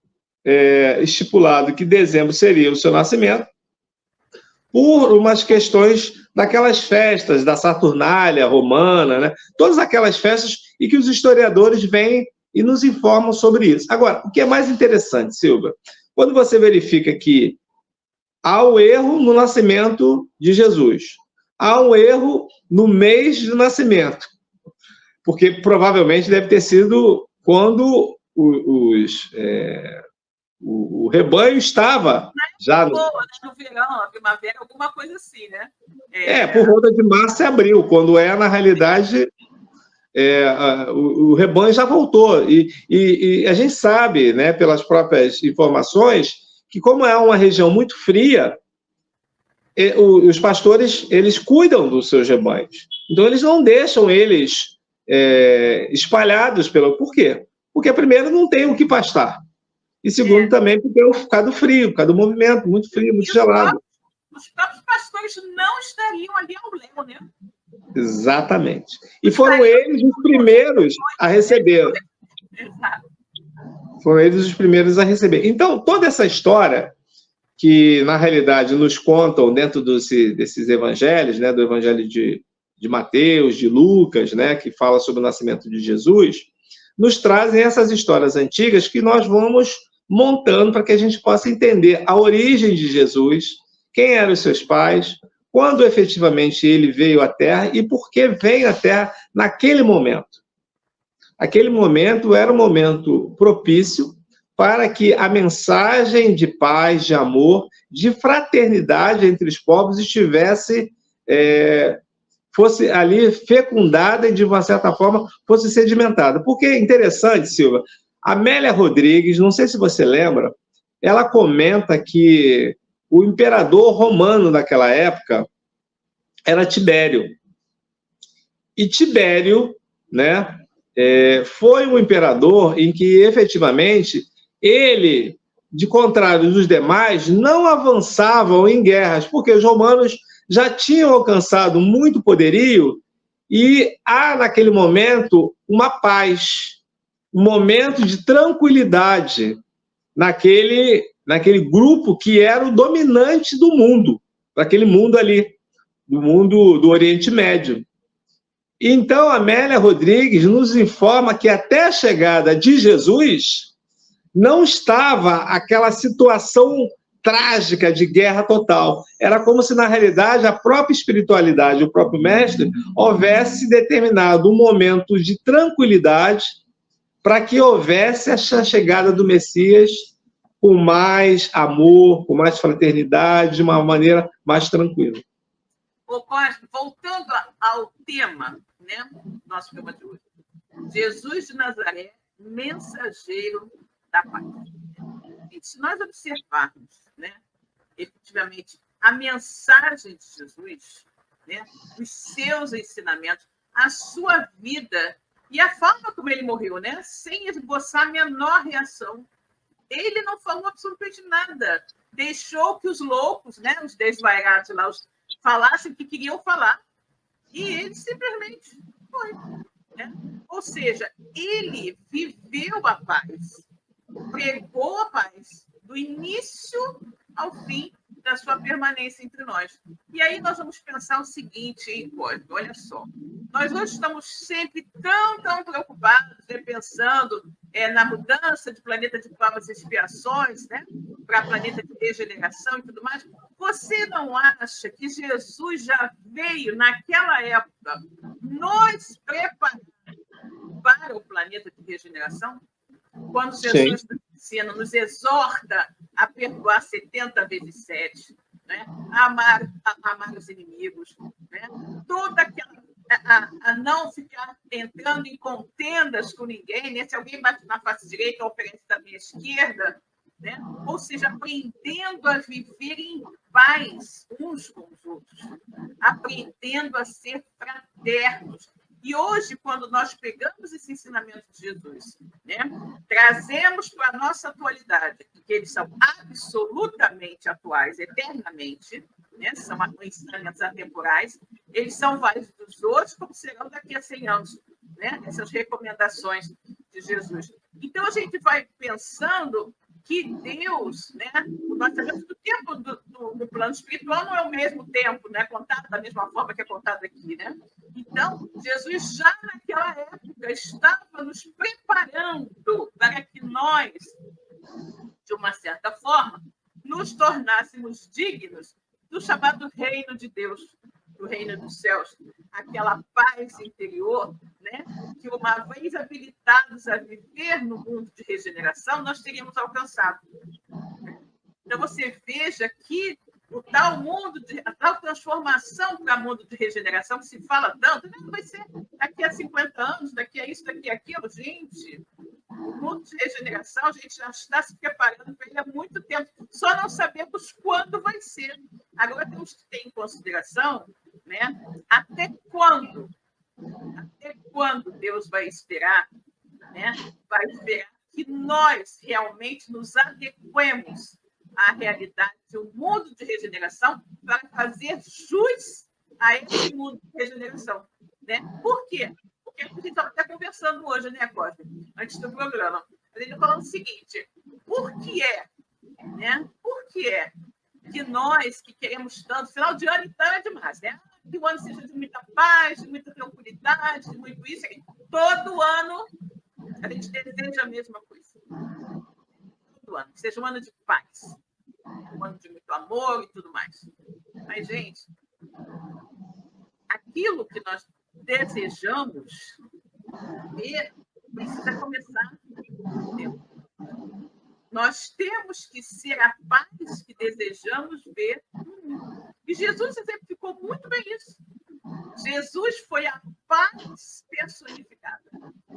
estipulado que dezembro seria o seu nascimento, por umas questões daquelas festas da Saturnália romana, né? Todas aquelas festas, e que os historiadores vêm e nos informam sobre isso. Agora, o que é mais interessante, Silvia, quando você verifica que há um erro no nascimento de Jesus, há um erro no mês de nascimento, porque provavelmente deve ter sido quando o rebanho estava já no verão, na primavera, alguma coisa assim, né? Por volta de março e abril, quando na realidade, o rebanho já voltou. E a gente sabe, né, pelas próprias informações, que como é uma região muito fria, os pastores, eles cuidam dos seus rebanhos. Então, eles não deixam eles espalhados Por quê? Porque, primeiro, não tem o que pastar. E, segundo, também por causa do frio, por causa do movimento, muito frio, muito gelado. Os próprios pastores não estariam ali ao léu, né? Exatamente. E foram eles os primeiros a receber. Exato. Foram eles os primeiros a receber. Então, toda essa história que, na realidade, nos contam dentro desses evangelhos, né, do evangelho de Mateus, de Lucas, né, que fala sobre o nascimento de Jesus, nos trazem essas histórias antigas que nós vamos montando para que a gente possa entender a origem de Jesus, quem eram os seus pais, quando efetivamente ele veio à Terra e por que veio à Terra naquele momento. Aquele momento era um momento propício para que a mensagem de paz, de amor, de fraternidade entre os povos fosse ali fecundada e, de uma certa forma, fosse sedimentada. Porque é interessante, Silvia, Amélia Rodrigues, não sei se você lembra, ela comenta que o imperador romano daquela época era Tibério. E Tibério, né, foi um imperador em que, efetivamente, ele, de contrário dos demais, não avançavam em guerras, porque os romanos já tinham alcançado muito poderio e há, naquele momento, uma paz, um momento de tranquilidade naquele grupo que era o dominante do mundo, daquele mundo ali, do mundo do Oriente Médio. Então, Amélia Rodrigues nos informa que até a chegada de Jesus não estava aquela situação trágica de guerra total. Era como se, na realidade, a própria espiritualidade, o próprio mestre, houvesse determinado um momento de tranquilidade para que houvesse essa chegada do Messias com mais amor, com mais fraternidade, de uma maneira mais tranquila. Ô, Cosme, voltando ao tema, né, do nosso tema de hoje. Jesus de Nazaré, mensageiro da paz. Se nós observarmos, né, efetivamente, a mensagem de Jesus, né, os seus ensinamentos, a sua vida e a forma como ele morreu, né, sem esboçar a menor reação, ele não falou absolutamente nada. Deixou que os loucos, né, os desvairados lá, falassem o que queriam falar. E ele simplesmente foi. Né? Ou seja, ele viveu a paz, pregou a paz, do início ao fim da sua permanência entre nós. E aí nós vamos pensar o seguinte, hein, Cosme? Olha só. Nós hoje estamos sempre tão preocupados, né, pensando na mudança de planeta de provas e expiações, né, para planeta de regeneração e tudo mais. Você não acha que Jesus já veio, naquela época, nos preparar para o planeta de regeneração? Quando Jesus nos ensina, nos exorta a perdoar 70 vezes 7, né? a amar os inimigos, né? Toda aquela, a não ficar entrando em contendas com ninguém, né? Se alguém bate na face direita, oferece da minha esquerda, né? Ou seja, aprendendo a viver em paz uns com os outros, aprendendo a ser fraternos. E hoje, quando nós pegamos esse ensinamento de Jesus, né, trazemos para a nossa atualidade, que eles são absolutamente atuais, eternamente, né, são ensinamentos atemporais, eles são vários dos outros, como serão daqui a 100 anos, né, essas recomendações de Jesus. Então, a gente vai pensando que Deus, né, nós sabemos que o tempo do plano espiritual não é o mesmo tempo, né, contado da mesma forma que é contado aqui, né? Então, Jesus já naquela época estava nos preparando para que nós, de uma certa forma, nos tornássemos dignos do chamado reino de Deus, do reino dos céus, aquela paz interior, né, que uma vez habilitados a viver no mundo de regeneração, nós teríamos alcançado. Então, você veja que o tal mundo, a tal transformação para o mundo de regeneração, que se fala tanto, não vai ser daqui a 50 anos, daqui a isso, daqui a aquilo. Gente, o mundo de regeneração, a gente já está se preparando para ele há muito tempo, só não sabemos quando vai ser. Agora, temos que ter em consideração, né, até quando Deus vai esperar, né, vai esperar que nós realmente nos adequemos à realidade do mundo de regeneração para fazer jus a esse mundo de regeneração. Né? Por quê? Porque a gente estava até conversando hoje, né, Cosme, antes do programa. A gente falando o seguinte, por que é que nós que queremos tanto, final de ano então é demais, né? Que o ano seja de muita paz, de muita tranquilidade, de muito isso. Todo ano a gente deseja a mesma coisa. Todo ano, que seja um ano de paz, um ano de muito amor e tudo mais. Mas, gente, aquilo que nós desejamos ver precisa começar dentro. Nós temos que ser a paz que desejamos ver no mundo. E Jesus exemplificou muito bem isso. Jesus foi a paz personificada,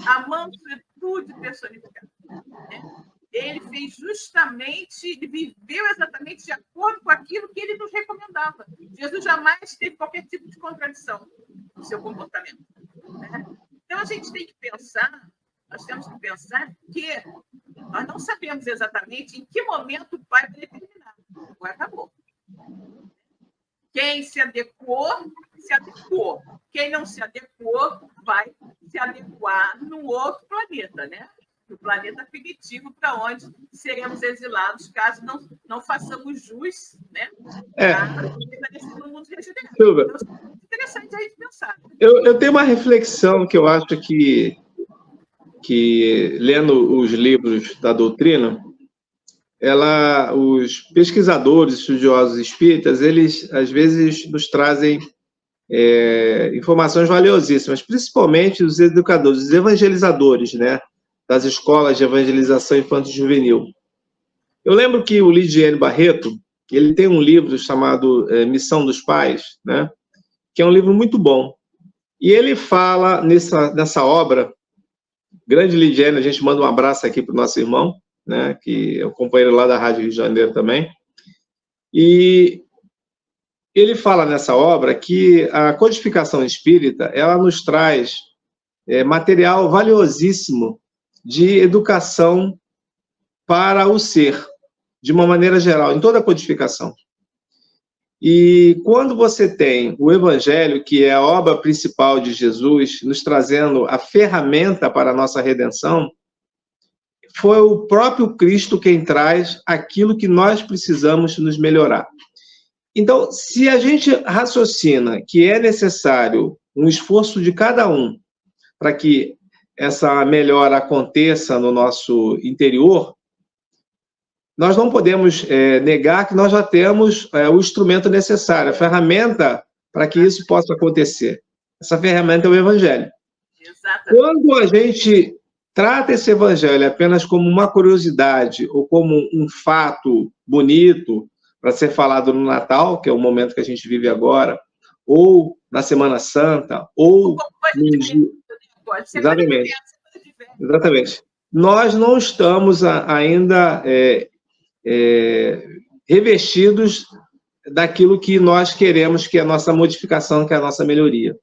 a mansuetude personificada. Né? Ele fez justamente, ele viveu exatamente de acordo com aquilo que ele nos recomendava. Jesus jamais teve qualquer tipo de contradição no seu comportamento. Né? Então, a gente tem que pensar, nós temos que pensar que nós não sabemos exatamente em que momento o Pai vai determinar. Agora acabou. Quem se adequou, se adequou. Quem não se adequou, vai se adequar num outro planeta, né? No planeta primitivo, para onde seremos exilados, caso não façamos jus, né? No mundo regenerado. Então, é interessante aí de pensar. Eu tenho uma reflexão que eu acho que lendo os livros da doutrina, os pesquisadores, estudiosos espíritas, eles às vezes nos trazem informações valiosíssimas, principalmente os educadores, os evangelizadores, né, das escolas de evangelização infanto-juvenil. Eu lembro que o Lidiane Barreto, ele tem um livro chamado Missão dos Pais, né, que é um livro muito bom. E ele fala nessa obra, grande Lidiane, a gente manda um abraço aqui para o nosso irmão, né, que é um companheiro lá da Rádio Rio de Janeiro também. E ele fala nessa obra que a codificação espírita, ela nos traz material valiosíssimo de educação para o ser, de uma maneira geral, em toda a codificação. E quando você tem o Evangelho, que é a obra principal de Jesus, nos trazendo a ferramenta para a nossa redenção, foi o próprio Cristo quem traz aquilo que nós precisamos nos melhorar. Então, se a gente raciocina que é necessário um esforço de cada um para que essa melhora aconteça no nosso interior, nós não podemos negar que nós já temos o instrumento necessário, a ferramenta para que isso possa acontecer. Essa ferramenta é o Evangelho. Exatamente. Quando a gente trata esse Evangelho apenas como uma curiosidade ou como um fato bonito para ser falado no Natal, que é o momento que a gente vive agora, ou na Semana Santa, ou no dia... Exatamente. Exatamente. Nós não estamos ainda revestidos daquilo que nós queremos, que é a nossa modificação, que é a nossa melhoria.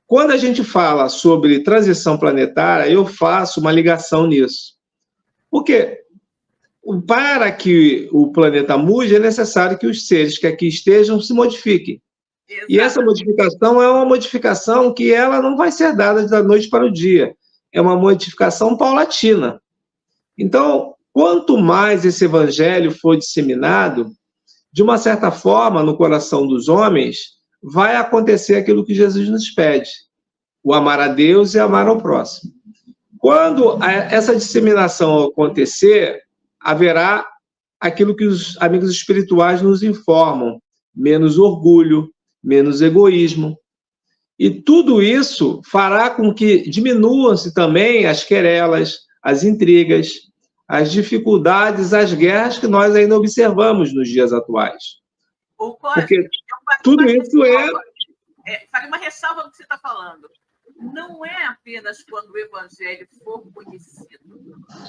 Quando a gente fala sobre transição planetária, eu faço uma ligação nisso. Porque para que o planeta mude, é necessário que os seres que aqui estejam se modifiquem. Exatamente. E essa modificação é uma modificação que ela não vai ser dada da noite para o dia. É uma modificação paulatina. Então, quanto mais esse evangelho for disseminado, de uma certa forma, no coração dos homens, vai acontecer aquilo que Jesus nos pede: o amar a Deus e amar ao próximo. Quando essa disseminação acontecer, haverá aquilo que os amigos espirituais nos informam: menos orgulho, menos egoísmo. E tudo isso fará com que diminuam-se também as querelas, as intrigas, as dificuldades, as guerras que nós ainda observamos nos dias atuais. Porque tudo isso Fale uma ressalva do que você está falando. Não é apenas quando o Evangelho for conhecido,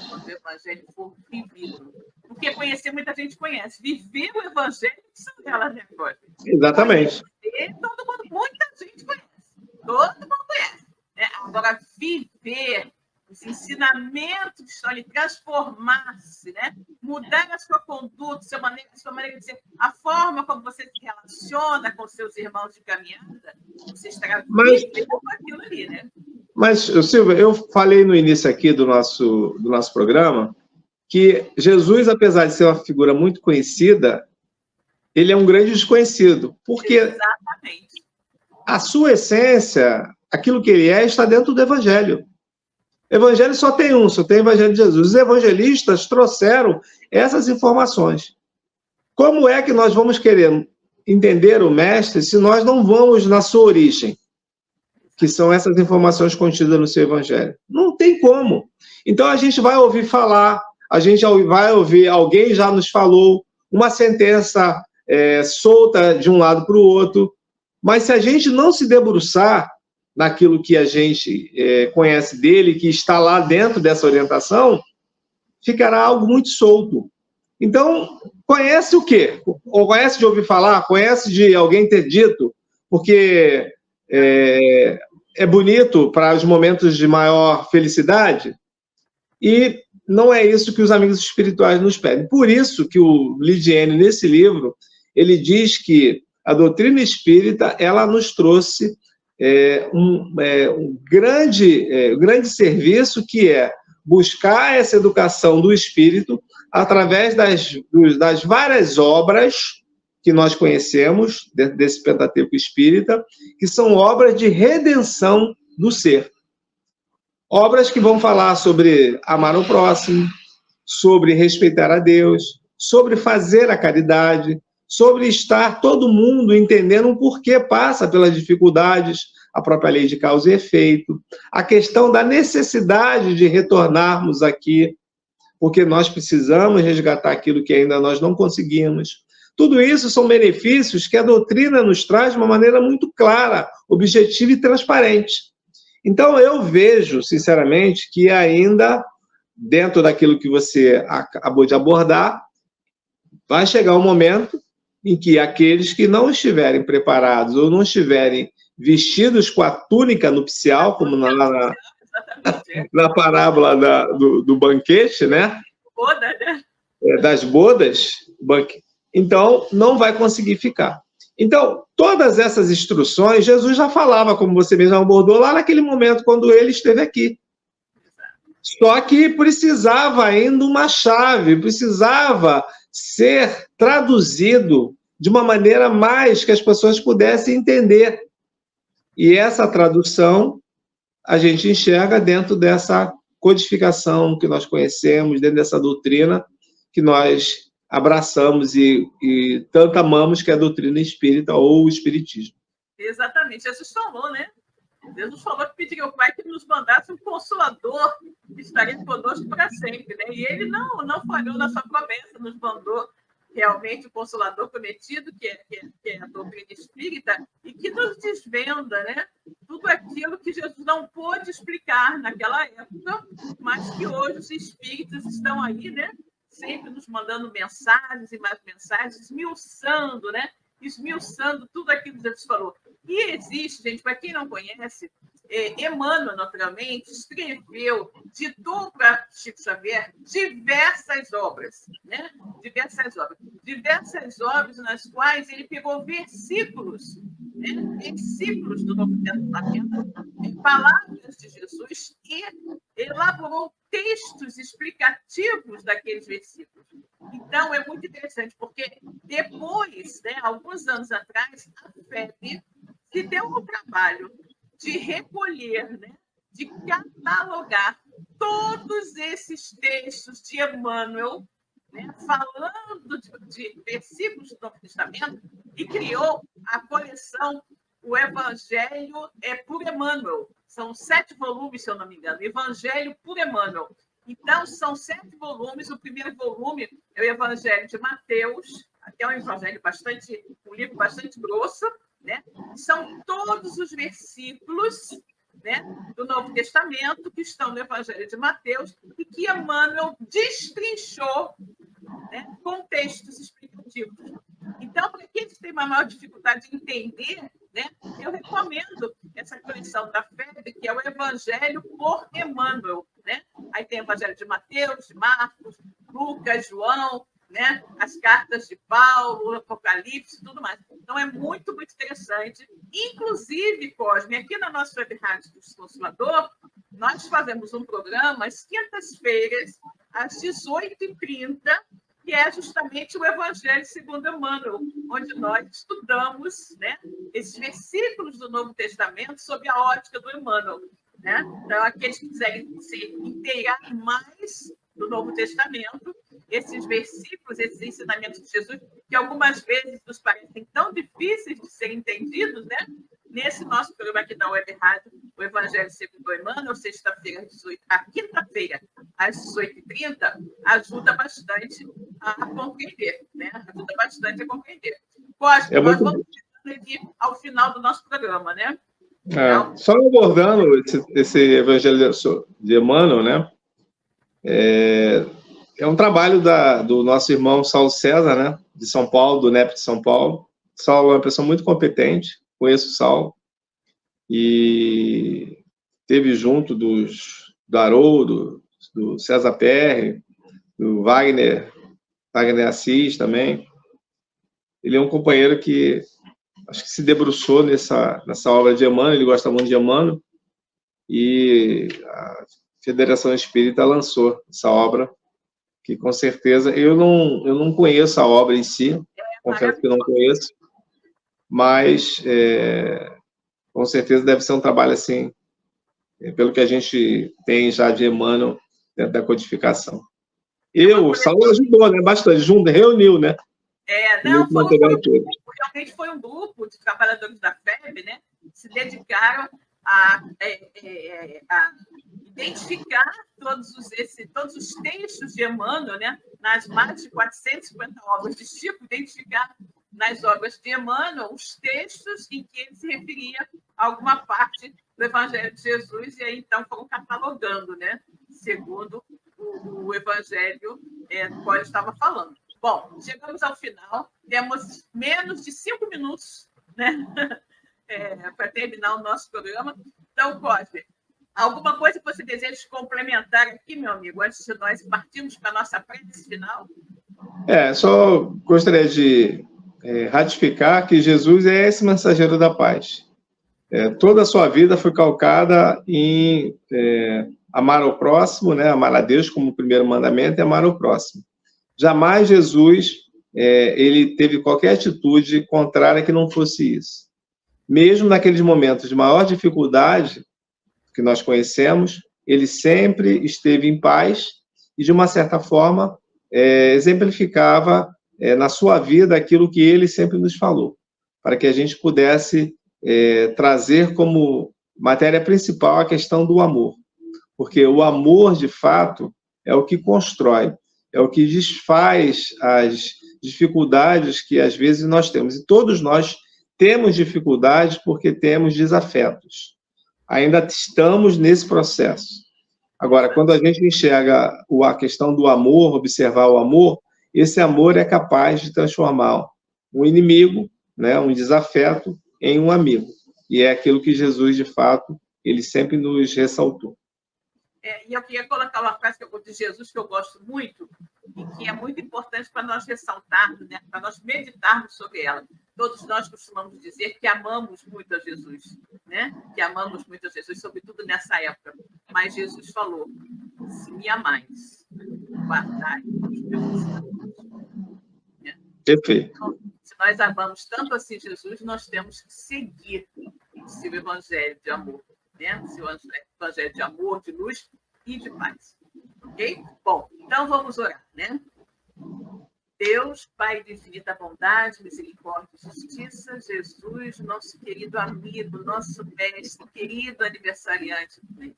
quando o Evangelho for vivido. Porque conhecer, muita gente conhece. Viver o Evangelho são elas negócios. Exatamente. Todo mundo, muita gente conhece. Todo mundo conhece. Agora, viver os ensinamentos que estão ali, transformar-se, né? Mudar a sua conduta, sua maneira de ser, a forma como você se relaciona com seus irmãos de caminhada, você estará vivendo com aquilo ali, né? Mas, Silvia, eu falei no início aqui do nosso programa que Jesus, apesar de ser uma figura muito conhecida, ele é um grande desconhecido, porque exatamente. A sua essência, aquilo que ele está dentro do Evangelho. Evangelho só tem um, só tem o Evangelho de Jesus. Os evangelistas trouxeram essas informações. Como é que nós vamos querer entender o Mestre se nós não vamos na sua origem, que são essas informações contidas no seu Evangelho? Não tem como. Então a gente vai ouvir falar, a gente vai ouvir, alguém já nos falou, uma sentença solta de um lado para o outro, mas se a gente não se debruçar naquilo que a gente conhece dele, que está lá dentro dessa orientação, ficará algo muito solto. Então, conhece o quê? Ou conhece de ouvir falar? Conhece de alguém ter dito? Porque é bonito para os momentos de maior felicidade? E não é isso que os amigos espirituais nos pedem. Por isso que o Lidiane, nesse livro, ele diz que a doutrina espírita, ela nos trouxe um grande serviço, que é buscar essa educação do espírito através das várias obras que nós conhecemos dentro desse Pentateuco espírita, que são obras de redenção do ser. Obras que vão falar sobre amar o próximo, sobre respeitar a Deus, sobre fazer a caridade, sobre estar todo mundo entendendo o porquê passa pelas dificuldades, a própria lei de causa e efeito, a questão da necessidade de retornarmos aqui, porque nós precisamos resgatar aquilo que ainda nós não conseguimos. Tudo isso são benefícios que a doutrina nos traz de uma maneira muito clara, objetiva e transparente. Então, eu vejo, sinceramente, que ainda, dentro daquilo que você acabou de abordar, vai chegar um momento em que aqueles que não estiverem preparados ou não estiverem vestidos com a túnica nupcial, como na parábola do banquete, né? Boda, né? Das bodas, então não vai conseguir ficar. Então, todas essas instruções, Jesus já falava, como você mesmo abordou, lá naquele momento, quando ele esteve aqui. Só que precisava ainda uma chave, precisava ser traduzido de uma maneira mais que as pessoas pudessem entender. E essa tradução a gente enxerga dentro dessa codificação que nós conhecemos, dentro dessa doutrina que nós abraçamos e tanto amamos, que é a doutrina espírita ou o espiritismo. Exatamente. Jesus falou, né? Jesus falou que pediria ao Pai que nos mandasse um consolador que estaria conosco para sempre, né? E ele não falhou na sua promessa, nos mandou realmente o consolador prometido, que é a doutrina espírita, e que nos desvenda, né? Tudo aquilo que Jesus não pôde explicar naquela época, mas que hoje os espíritos estão aí, né? Sempre nos mandando mensagens e mais mensagens, esmiuçando, né? Esmiuçando tudo aquilo que Jesus falou. E existe, gente, para quem não conhece, Emmanuel, naturalmente, escreveu, ditou para Chico Xavier diversas obras, né? Diversas obras nas quais ele pegou versículos, né? Versículos do Novo Testamento, palavras de Jesus, e elaborou textos explicativos daqueles versículos. Então, é muito interessante, porque depois, né, alguns anos atrás, a FEB se deu o trabalho de recolher, né, de catalogar todos esses textos de Emmanuel, né, falando de versículos do Novo Testamento, e criou a coleção O Evangelho por Emmanuel. São 7 volumes, se eu não me engano, Evangelho por Emmanuel. Então, são 7 volumes. O primeiro volume é o Evangelho de Mateus, até um livro bastante grosso, né? São todos os versículos, né, do Novo Testamento que estão no Evangelho de Mateus e que Emmanuel destrinchou, né, com textos explicativos. Então, para aqueles que têm uma maior dificuldade de entender, né, eu recomendo essa coleção da FEB, que é o Evangelho por Emmanuel, né? Aí tem o Evangelho de Mateus, de Marcos, Lucas, João, né? As cartas de Paulo, Apocalipse e tudo mais. Então, é muito, muito interessante. Inclusive, Cosme, aqui na nossa web rádio do Consolador, nós fazemos um programa às quintas-feiras, às 18h30, que é justamente o Evangelho segundo Emmanuel, onde nós estudamos, né, esses versículos do Novo Testamento sob a ótica do Emmanuel, né? Então, aqueles que quiserem se inteirar mais do Novo Testamento, esses versículos, esses ensinamentos de Jesus, que algumas vezes nos parecem tão difíceis de serem entendidos, né? Nesse nosso programa aqui da Web Rádio, o Evangelho segundo Emmanuel, sexta-feira, quinta-feira, às 18h30, ajuda bastante a compreender, né? Ajuda bastante a compreender. Cosme, nós vamos aqui ao final do nosso programa, né? Então, só abordando esse Evangelho de Emmanuel, né? É um trabalho do nosso irmão Saulo César, né? De São Paulo, do NEP de São Paulo. Saulo é uma pessoa muito competente, conheço o Saulo, e teve junto do Haroldo, do César Perry, do Wagner Assis também. Ele é um companheiro que acho que se debruçou nessa obra de Emmanuel, ele gosta muito de Emmanuel, e a Federação Espírita lançou essa obra, que com certeza, eu não conheço a obra em si, confesso que não conheço, mas com certeza deve ser um trabalho assim, pelo que a gente tem já de Emmanuel dentro da codificação. Saulo ajudou, né? Bastante, junto, reuniu, né? Não, realmente foi um grupo de trabalhadores da FEB, né? Que se dedicaram a identificar todos os textos de Emmanuel, né? Nas mais de 450 obras de Chico, identificar nas obras de Emmanuel os textos em que ele se referia a alguma parte do Evangelho de Jesus, e aí então foram catalogando, né? Segundo o Evangelho do qual eu estava falando. Bom, chegamos ao final, temos menos de 5 minutos, né? Para terminar o nosso programa. Então, Cosme, alguma coisa que você deseja complementar aqui, meu amigo, antes de nós partirmos para a nossa prece final? Só gostaria de ratificar que Jesus é esse mensageiro da paz. Toda a sua vida foi calcada em amar ao próximo, né? Amar a Deus como o primeiro mandamento e amar ao próximo. Jamais Jesus ele teve qualquer atitude contrária que não fosse isso. Mesmo naqueles momentos de maior dificuldade que nós conhecemos, ele sempre esteve em paz e, de uma certa forma, exemplificava na sua vida aquilo que ele sempre nos falou, para que a gente pudesse trazer como matéria principal a questão do amor. Porque o amor, de fato, é o que constrói, é o que desfaz as dificuldades que, às vezes, nós temos. E todos nós temos dificuldades porque temos desafetos. Ainda estamos nesse processo. Agora, quando a gente enxerga a questão do amor, observar o amor, esse amor é capaz de transformar um inimigo, né, um desafeto, em um amigo. E é aquilo que Jesus, de fato, ele sempre nos ressaltou. E eu queria colocar uma frase de Jesus que eu gosto muito e que é muito importante para nós ressaltarmos, né? Para nós meditarmos sobre ela. Todos nós costumamos dizer que amamos muito a Jesus, né? Que amamos muito a Jesus, sobretudo nessa época. Mas Jesus falou: se me amais, guardai os meus mandamentos. Perfeito. Então, se nós amamos tanto assim Jesus, nós temos que seguir esse evangelho de amor. Né? Seu evangelho de amor, de luz e de paz. Ok? Bom, então vamos orar, né? Deus, Pai de infinita bondade, misericórdia e justiça, Jesus, nosso querido amigo, nosso mestre, querido aniversariante do mês.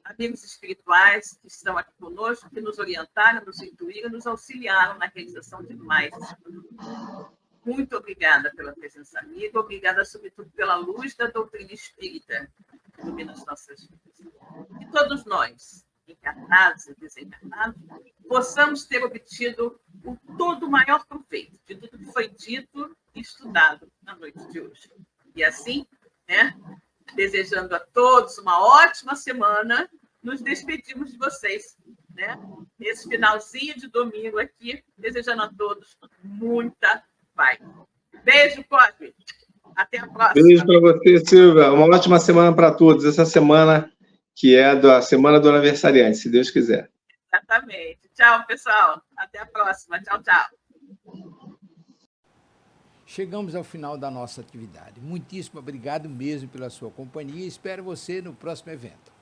Amigos espirituais que estão aqui conosco, que nos orientaram, nos intuíram, nos auxiliaram na realização de mais. Muito obrigada pela presença amiga, obrigada, sobretudo, pela luz da doutrina espírita que ilumina as nossas vidas. E todos nós, encarnados e desencarnados, possamos ter obtido o todo maior proveito de tudo que foi dito e estudado na noite de hoje. E assim, né, desejando a todos uma ótima semana, nos despedimos de vocês, né, nesse finalzinho de domingo aqui, desejando a todos muita paz. Beijo, Cosme. Até a próxima. Beijo para você, Silvia. Uma ótima semana para todos. Essa semana que é a semana do aniversariante, se Deus quiser. Exatamente. Tchau, pessoal. Até a próxima. Tchau, tchau. Chegamos ao final da nossa atividade. Muitíssimo obrigado mesmo pela sua companhia e espero você no próximo evento.